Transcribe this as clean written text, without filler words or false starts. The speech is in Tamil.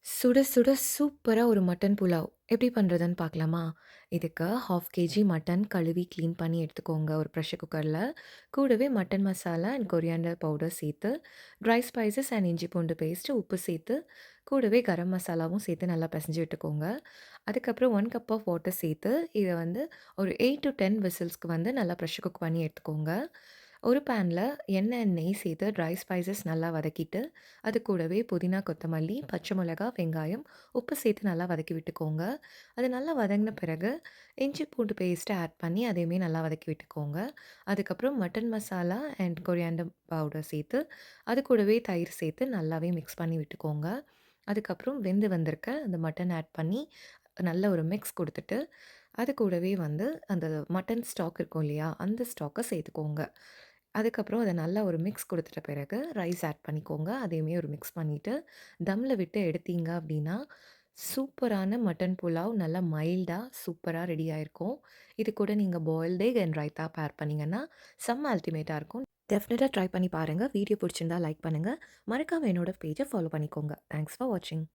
சுட சுட சூப்பரா ஒரு மட்டன் புலாவ் எப்படி பண்ணுறதுன்னு பார்க்கலாமா? இதுக்கு 1/2 கேஜி மட்டன் கழுவி க்ளீன் பண்ணி எடுத்துக்கோங்க ஒரு ப்ரெஷர் குக்கர்ல. கூடவே mutton masala and coriander powder சேர்த்து, ட்ரை ஸ்பைசஸ் அண்ட் இஞ்சி பூண்டு பேஸ்ட், உப்பு சேர்த்து, கூடவே கரம் மசாலாவும் சேர்த்து நல்லா பெசஞ்சு விட்டுக்கோங்க. அதுக்கப்புறம் 1 கப் ஆஃப் வாட்டர் சேர்த்து, இத வந்து ஒரு 8 டூ 10 விசில்ஸ்க்கு வந்து நல்லா ப்ரெஷர் குக் பண்ணி எடுத்துக்கோங்க. ஒரு பேன்ல எண்ணெய், நெய் சேர்த்து ட்ரை ஸ்பைசஸ் நல்லா வதக்கிட்டு, அது கூடவே புதினா, கொத்தமல்லி, பச்சை மிளகாய், வெங்காயம், உப்பு சேர்த்து நல்லா வதக்கி விட்டுக்கோங்க. அது நல்லா வதங்கின பிறகு, இஞ்சி பூண்டு பேஸ்ட்ட ஆட் பண்ணி அதையுமே நல்லா வதக்கி விட்டுக்கோங்க. அதுக்கப்புறம் mutton masala and coriander powder சேர்த்து, அது கூடவே தயிர் சேர்த்து நல்லாவே மிக்ஸ் பண்ணி விட்டுக்கோங்க. அதுக்கப்புறம் வெந்து வந்திருக்க அந்த மட்டன் ஆட் பண்ணி, நல்ல ஒரு மிக்ஸ் குடுத்துட்டு, அது கூடவே வந்து அந்த மட்டன் ஸ்டாக் இருக்கும் இல்லையா? அந்த ஸ்டாக்க சேர்த்துக்கோங்க. அதுக்கப்புறம் அத நல்லா ஒரு மிக்ஸ் குடுத்துட்ட பிறகு, ரைஸ் ஆட் பண்ணிக்கோங்க. அதையுமே ஒரு மிக்ஸ் பண்ணிட்டு, தம்ல விட்டு எடுத்தீங்க அப்டின்னா, சூப்பரான மட்டன் புலாவ் நல்லா மைல்டா, சூப்பரா ரெடி ஆயிருக்கும். இது கூட நீங்க பாயில்ட் எக் அண்ட் ரைத்தா பேர் பண்ணீங்கன்னா, செம்ம அல்டிமேட்டா இருக்கும். டெஃபினட்டா ட்ரை பண்ணி பாருங்க. வீடியோ புடிச்சிருந்தா லைக் பண்ணுங்க. மறக்காம என்னோட பேஜ ஃபாலோ பண்ணிக்கோங்க. தேங்க்ஸ் ஃபார் வாட்சிங்.